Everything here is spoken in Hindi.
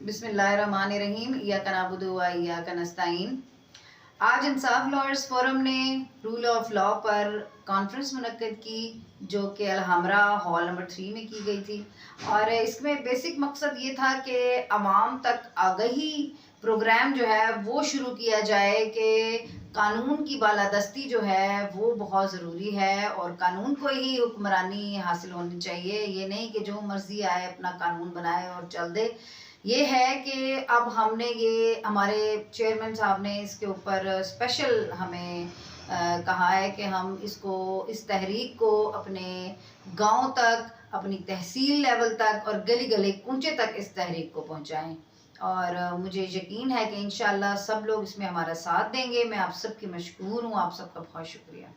बिस्मिल्लाहिर्रहमानिर्रहीम इय्याका नअबुदु व इय्याका नस्तईन। आज इंसाफ लॉयर्स फोरम ने रूल ऑफ लॉ पर कॉन्फ्रेंस मुनक्किद की, जो कि अलहमरा हॉल नंबर 3 में की गई थी। और इसमें बेसिक मकसद ये था कि आवाम तक आगही प्रोग्राम जो है वो शुरू किया जाए कि कानून की बालादस्ती जो है वो बहुत ज़रूरी है और कानून को ही हुक्मरानी हासिल होनी चाहिए। ये नहीं कि जो मर्ज़ी आए अपना कानून बनाए और चल दे। ये है कि अब हमने ये हमारे चेयरमैन साहब ने इसके ऊपर स्पेशल हमें कहा है कि हम इसको इस तहरीक को अपने गांव तक, अपनी तहसील लेवल तक और गली गली कूंचे तक इस तहरीक को पहुंचाएं। और मुझे यकीन है कि इंशाअल्लाह सब लोग इसमें हमारा साथ देंगे। मैं आप सबकी मशकूर हूँ, आप सबका बहुत शुक्रिया।